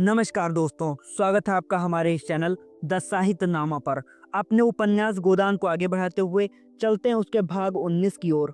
नमस्कार दोस्तों, स्वागत है आपका हमारे इस चैनल द साहित्यनामा पर। अपने उपन्यास गोदान को आगे बढ़ाते हुए चलते हैं उसके भाग 19 की ओर।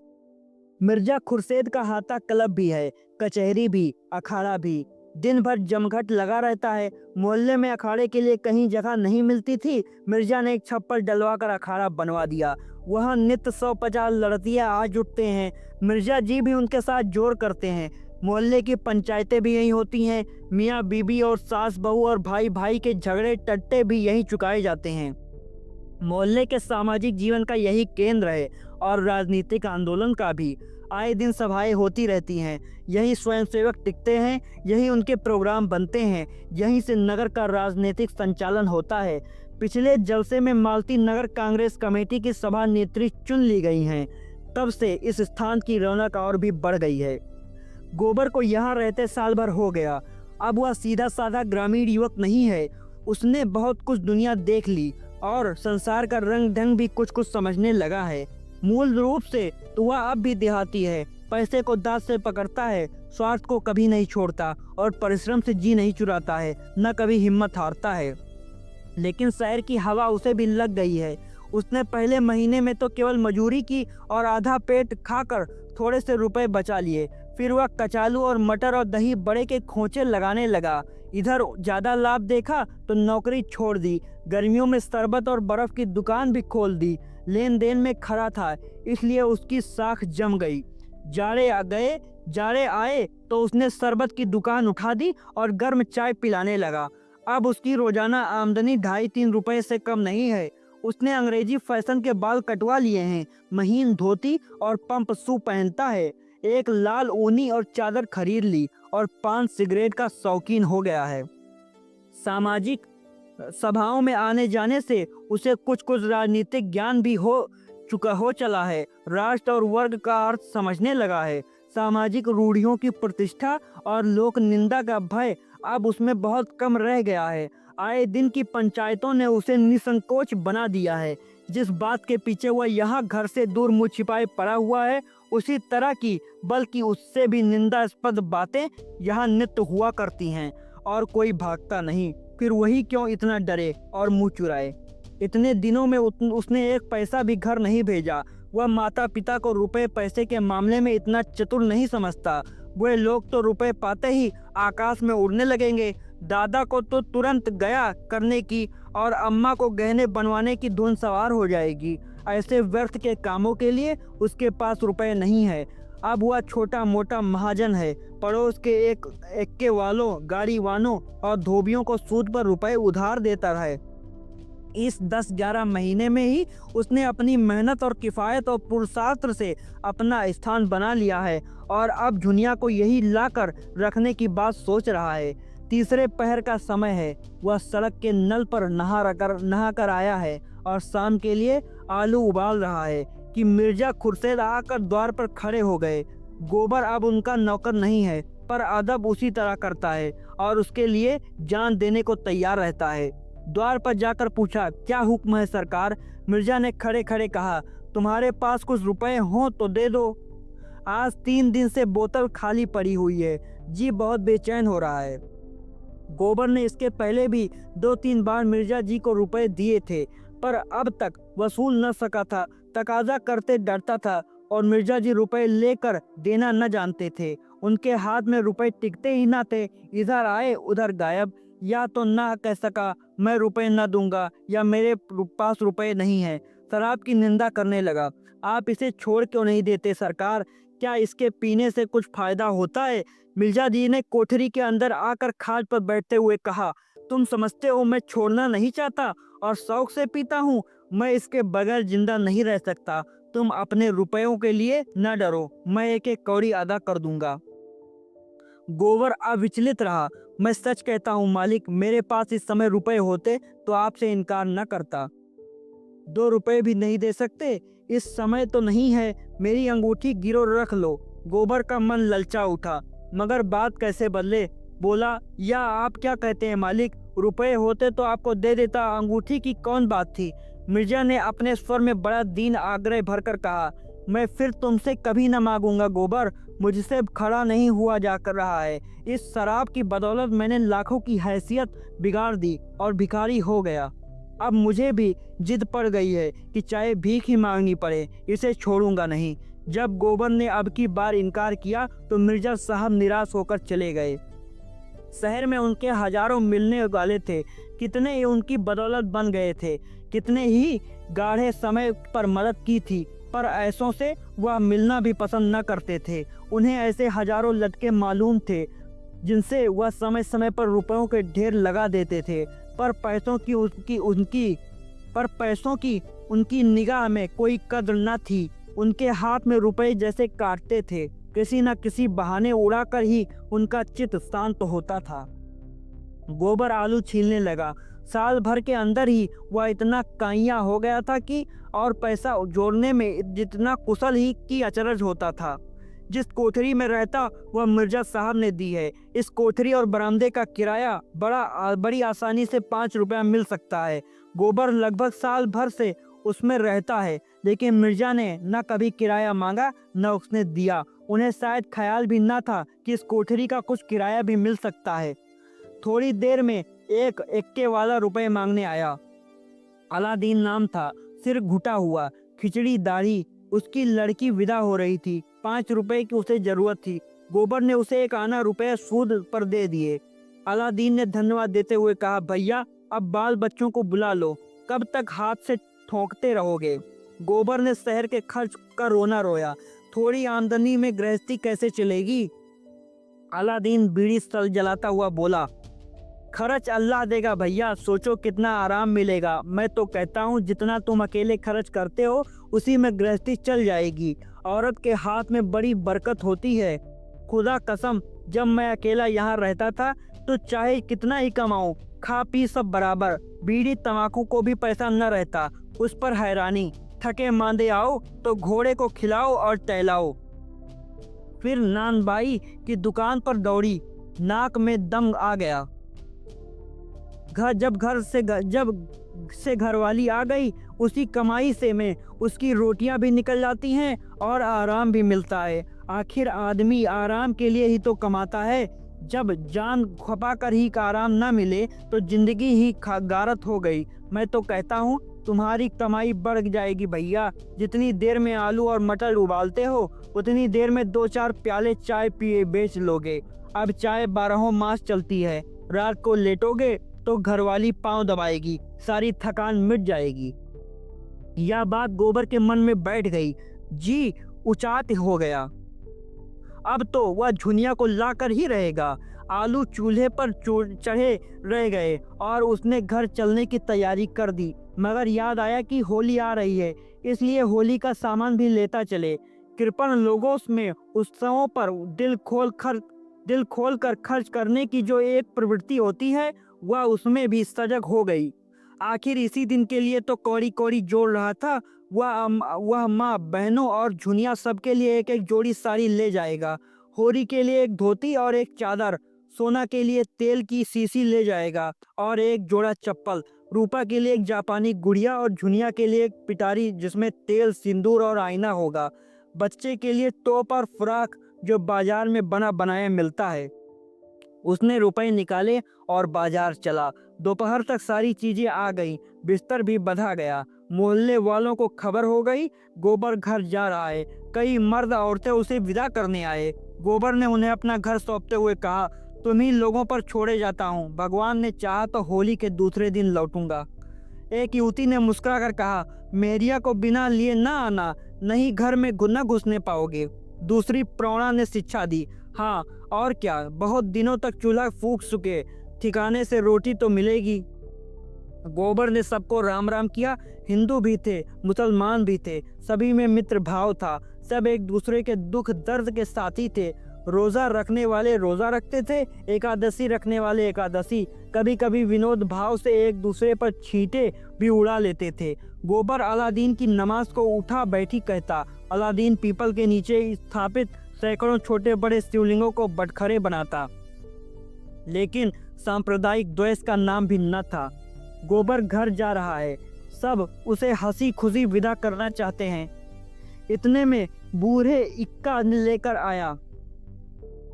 मिर्जा खुर्शेद का हाथा क्लब भी है, कचहरी भी, अखाड़ा भी। दिन भर जमघट लगा रहता है। मोहल्ले में अखाड़े के लिए कहीं जगह नहीं मिलती थी। मिर्जा ने एक छप्पर डलवा कर अखाड़ा बनवा दिया। वहाँ नित्य 150 लड़कियां आ जुटते हैं। मिर्जा जी भी उनके साथ जोर करते हैं। मोहल्ले की पंचायतें भी यहीं होती हैं। मियाँ बीबी और सास बहू और भाई भाई के झगड़े टट्टे भी यहीं चुकाए जाते हैं। मोहल्ले के सामाजिक जीवन का यही केंद्र है और राजनीतिक आंदोलन का भी। आए दिन सभाएं होती रहती हैं। यही स्वयंसेवक टिकते हैं, यही उनके प्रोग्राम बनते हैं, यहीं से नगर का राजनीतिक संचालन होता है। पिछले जलसे में मालती नगर कांग्रेस कमेटी की सभा नेत्री चुन ली गई हैं। तब से इस स्थान की रौनक और भी बढ़ गई है। गोबर को यहाँ रहते साल भर हो गया। अब वह सीधा साधा ग्रामीण युवक नहीं है। उसने बहुत कुछ दुनिया देख ली और संसार का रंग ढंग भी कुछ कुछ समझने लगा है। मूल रूप से तो वह अब भी देहाती है। पैसे को दांत से पकड़ता है, स्वार्थ को कभी नहीं छोड़ता और परिश्रम से जी नहीं चुराता है, न कभी हिम्मत हारता है। लेकिन शहर की हवा उसे भी लग गई है। उसने पहले महीने में तो केवल मजूरी की और आधा पेट खाकर थोड़े से रुपए बचा लिए। फिर वह कचालू और मटर और दही बड़े के खोंचे लगाने लगा। इधर ज्यादा लाभ देखा तो नौकरी छोड़ दी। गर्मियों में शरबत और बर्फ की दुकान भी खोल दी। लेन देन में खड़ा था, इसलिए उसकी साख जम गई। जाड़े आए तो उसने शरबत की दुकान उठा दी और गर्म चाय पिलाने लगा। अब उसकी रोजाना आमदनी 2.5-3 रुपए से कम नहीं है। उसने अंग्रेजी फैशन के बाल कटवा लिए हैं, महीन धोती और पंप शू पहनता है। एक लाल ऊनी और चादर खरीद ली और पान सिगरेट का शौकीन हो गया है। सामाजिक सभाओं में आने जाने से उसे कुछ कुछ राजनीतिक ज्ञान भी हो चला है। राष्ट्र और वर्ग का अर्थ समझने लगा है। सामाजिक रूढ़ियों की प्रतिष्ठा और लोक निंदा का भय अब उसमें बहुत कम रह गया है। आए दिन की पंचायतों ने उसे निसंकोच बना दिया है। जिस बात के पीछे वह यहाँ घर से दूर मुँह छिपाए पड़ा हुआ है, उसी तरह की बल्कि उससे भी निंदास्पद बातें यहाँ नित्य हुआ करती हैं और कोई भागता नहीं। फिर वही क्यों इतना डरे और मुंह चुराए। इतने दिनों में उसने एक पैसा भी घर नहीं भेजा। वह माता पिता को रुपए पैसे के मामले में इतना चतुर नहीं समझता। वे लोग तो रुपए पाते ही आकाश में उड़ने लगेंगे। दादा को तो तुरंत गया करने की और अम्मा को गहने बनवाने की धुन सवार हो जाएगी। ऐसे व्यर्थ के कामों के लिए उसके पास रुपए नहीं है। अब वह छोटा मोटा महाजन है। पड़ोस के एक्के वालों, गाड़ी वालों और धोबियों को सूद पर रुपए उधार देता है। इस 10-11 महीने में ही उसने अपनी मेहनत और किफ़ायत और पुरुषार्थ से अपना स्थान बना लिया है और अब दुनिया को यही लाकर रखने की बात सोच रहा है। तीसरे पहर का समय है। वह सड़क के नल पर नहा कर आया है और शाम के लिए आलू उबाल रहा है कि मिर्जा खुर्शेद आकर द्वार पर खड़े हो गए। गोबर अब उनका नौकर नहीं है, पर अदब उसी तरह करता है और उसके लिए जान देने को तैयार रहता है। द्वार पर जाकर पूछा, क्या हुक्म है सरकार? मिर्जा ने खड़े खड़े कहा, तुम्हारे पास कुछ रुपए हों तो दे दो। आज 3 दिन से बोतल खाली पड़ी हुई है, जी बहुत बेचैन हो रहा है। गोबर ने इसके पहले भी 2-3 बार मिर्जा जी को रुपए दिए थे, पर अब तक वसूल न सका था। तकाजा करते डरता था और मिर्जा जी रुपए लेकर देना न जानते थे। उनके हाथ में रुपए टिकते ही ना थे। इधर आए उधर गायब। या तो ना कह सका मैं रुपए न दूंगा या मेरे पास रुपए नहीं है। शराब की निंदा करने लगा। आप इसे छोड़ क्यों नहीं देते सरकार? क्या इसके पीने से कुछ फायदा होता है? मिर्जा जी ने कोठरी के अंदर आकर खाट पर बैठते हुए कहा, तुम समझते हो मैं छोड़ना नहीं चाहता और शौक से पीता हूँ। मैं इसके बगैर जिंदा नहीं रह सकता। तुम अपने रुपयों के लिए न डरो, मैं एक एक कौड़ी अदा कर दूंगा। गोबर अविचलित रहा। मैं सच कहता हूँ मालिक, मेरे पास इस समय रुपए होते तो आपसे इनकार न करता। 2 रुपए भी नहीं दे सकते? इस समय तो नहीं है। मेरी अंगूठी गिरो रख लो। गोबर का मन ललचा उठा, मगर बात कैसे बदले। बोला, या आप क्या कहते हैं मालिक? रुपए होते तो आपको दे देता, अंगूठी की कौन बात थी? मिर्जा ने अपने स्वर में बड़ा दीन आग्रह भरकर कहा, मैं फिर तुमसे कभी न मांगूंगा गोबर, मुझसे खड़ा नहीं हुआ जा कर रहा है। इस शराब की बदौलत मैंने लाखों की हैसियत बिगाड़ दी और भिखारी हो गया। अब मुझे भी जिद पड़ गई है कि चाहे भीख ही मांगनी पड़े, इसे छोड़ूंगा नहीं। जब गोबर ने अब की बार इनकार किया तो मिर्जा साहब निराश होकर चले गए। शहर में उनके हजारों मिलने वाले थे, कितने ही उनकी बदौलत बन गए थे, कितने ही गाढ़े समय पर मदद की थी, पर ऐसों से वह मिलना भी पसंद न करते थे। उन्हें ऐसे हजारों लटके मालूम थे जिनसे वह समय समय पर रुपयों के ढेर लगा देते थे, पर पैसों की उनकी निगाह में कोई कद्र न थी। उनके हाथ में रुपए जैसे काटते थे, किसी न किसी बहाने उड़ाकर ही उनका चित्त शांत होता था। गोबर आलू छीलने लगा। साल भर के अंदर ही वह इतना काइया हो गया था कि और पैसा जोड़ने में जितना कुशल ही की अचरज होता था। जिस कोठरी में रहता वह मिर्जा साहब ने दी है। इस कोठरी और बरामदे का किराया बड़ी आसानी से 5 रुपया मिल सकता है। गोबर लगभग साल भर से उसमें रहता है, लेकिन मिर्जा ने न कभी किराया मांगा न उसने दिया। उन्हें शायद ख्याल भी न था कि इस कोठरी का कुछ किराया भी मिल सकता है। थोड़ी देर में एक एक्के वाला रुपए मांगने आया। अलादीन नाम था, सिर घुटा हुआ, खिचड़ी दाढ़ी। उसकी लड़की विदा हो रही थी। 5 रुपए की उसे जरूरत थी। गोबर ने उसे 1 आना रुपए सूद पर दे दिए। अलादीन ने धन्यवाद देते हुए कहा, भैया अब बाल बच्चों को बुला लो, कब तक हाथ से ठोंकते रहोगे। गोबर ने शहर के खर्च का रोना रोया। थोड़ी आमदनी में गृहस्थी कैसे चलेगी। अलादीन बीड़ी जलाता हुआ बोला, खर्च अल्लाह देगा भैया, सोचो कितना आराम मिलेगा। मैं तो कहता हूँ जितना तुम अकेले खर्च करते हो उसी में गृहस्थी चल जाएगी। औरत के हाथ में बड़ी बरकत होती है। खुदा कसम, जब मैं अकेला यहाँ रहता था तो चाहे कितना ही कमाऊं, खा पी सब बराबर। बीड़ी तंबाकू को भी पैसा न रहता, उस पर हैरानी। थके मांदे आओ तो घोड़े को खिलाओ और टहलाओ। फिर नानबाई की दुकान पर दौड़ी, नाक में दम आ गया। जब घरवाली आ गई, उसी कमाई से में उसकी रोटियां भी निकल जाती हैं और आराम भी मिलता है। आखिर आदमी आराम के लिए ही तो कमाता है। जब जान खपा कर ही का आराम न मिले तो जिंदगी ही गारत हो गई। मैं तो कहता हूँ तुम्हारी कमाई बढ़ जाएगी भैया। जितनी देर में आलू और मटर उबालते हो उतनी देर में 2-4 प्याले चाय पिए बेच लोगे। अब चाय 12 मास चलती है। रात को लेटोगे तो घरवाली पांव दबाएगी, सारी थकान मिट जाएगी। यह बात गोबर के मन में बैठ गई। जी उचाट हो गया। अब तो वह झुनिया को लाकर ही रहेगा। आलू चूल्हे पर चढ़े रह गए और उसने घर चलने की तैयारी कर दी। मगर याद आया कि होली आ रही है, इसलिए होली का सामान भी लेता चले। कृपण लोगों में उत्सवों पर दिल खोल कर खर्च करने की जो एक प्रवृत्ति होती है, वह उसमें भी सजग हो गई। आखिर इसी दिन के लिए तो कौड़ी कौड़ी जोड़ रहा था। वह माँ, बहनों और झुनिया सबके लिए एक एक जोड़ी साड़ी ले जाएगा। होरी के लिए एक धोती और एक चादर, सोना के लिए तेल की शीशी ले जाएगा और एक जोड़ा चप्पल, रूपा के लिए एक जापानी गुड़िया और झुनिया के लिए एक पिटारी जिसमें तेल, सिंदूर और आईना होगा। बच्चे के लिए टॉप और फ्रॉक जो बाजार में बना बनाया मिलता है। उसने रुपए निकाले और बाजार चला। दोपहर तक सारी चीजें आ गई, बिस्तर भी बंधा गया। मोहल्ले वालों को खबर हो गई गोबर घर जा रहा है। कई मर्द औरतें उसे विदा करने आए। गोबर ने उन्हें अपना घर सौंपते हुए कहा, तुम्हीं लोगों पर छोड़े जाता हूँ, भगवान ने चाहा तो होली के दूसरे दिन लौटूंगा। एक युवती ने मुस्कुराकर कहा, मेरिया को बिना लिए ना आना, नहीं घर में न घुसने पाओगे। दूसरी प्रौढ़ा ने शिक्षा दी, हाँ और क्या, बहुत दिनों तक चूल्हा फूंक चुके, ठिकाने से रोटी तो मिलेगी। गोबर ने सबको राम राम किया। हिंदू भी थे, मुसलमान भी थे, सभी में मित्र भाव था। सब एक दूसरे के दुख दर्द के साथी थे। रोजा रखने वाले रोजा रखते थे, एकादशी रखने वाले एकादशी। कभी कभी विनोद भाव से एक दूसरे पर छींटे भी उड़ा लेते थे। गोबर अलादीन की नमाज को उठा बैठी कहता। अलादीन पीपल के नीचे स्थापित सैकड़ों छोटे बड़े शिवलिंगों को बटखरे बनाता, लेकिन सांप्रदायिक द्वेष का नाम भी न था। गोबर घर जा रहा है, सब उसे हंसी खुशी विदा करना चाहते हैं। इतने में बूढ़े इक्का लेकर आया।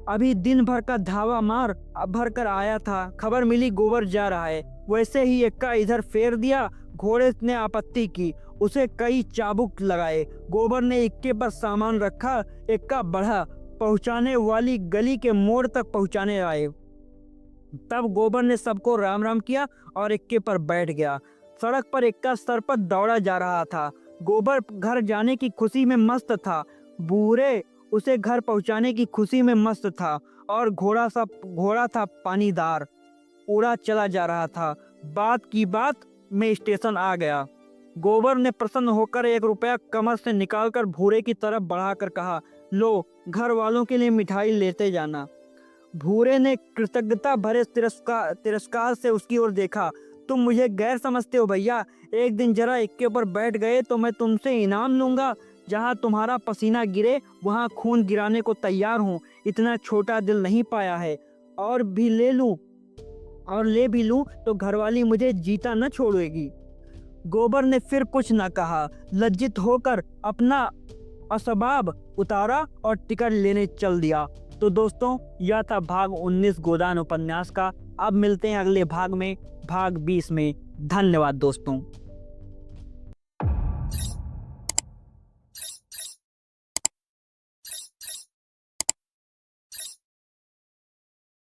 अभी दिन भर का धावा मार भर कर आया था, खबर मिली गोबर जा रहा है। वैसे ही इक्का इधर फेर दिया। घोड़े ने आपत्ति की, उसे कई चाबुक लगाए। गोबर ने इक्के पर सामान रखा। इक्का बढ़ा, पहुंचाने वाली गली के मोड़ तक पहुंचाने आए। तब गोबर ने सबको राम राम किया और इक्के पर बैठ गया। सड़क पर इक्का सर पर दौड़ा जा रहा था। गोबर घर जाने की खुशी में मस्त था, बूढ़े उसे घर पहुंचाने की खुशी में मस्त था। और घोड़ा था पानीदार, उड़ा चला जा रहा था। बात की बात में स्टेशन आ गया। गोबर ने प्रसन्न होकर 1 रुपया कमर से निकालकर भूरे की तरफ बढ़ाकर कहा, लो, घर वालों के लिए मिठाई लेते जाना। भूरे ने कृतज्ञता भरे तिरस्कार से उसकी ओर देखा। तुम मुझे गैर समझते हो भैया। एक दिन जरा इक्के पर बैठ गए तो मैं तुमसे इनाम लूंगा। जहां तुम्हारा पसीना गिरे वहां खून गिराने को तैयार हूँ। इतना छोटा दिल नहीं पाया है। और ले भी लूं तो घरवाली मुझे जीता न छोड़ेगी। गोबर ने फिर कुछ न कहा। लज्जित होकर अपना असबाब उतारा और टिकट लेने चल दिया। तो दोस्तों, यह था भाग 19 गोदान उपन्यास का। अब मिलते हैं अगले भाग में, भाग 20 में। धन्यवाद दोस्तों।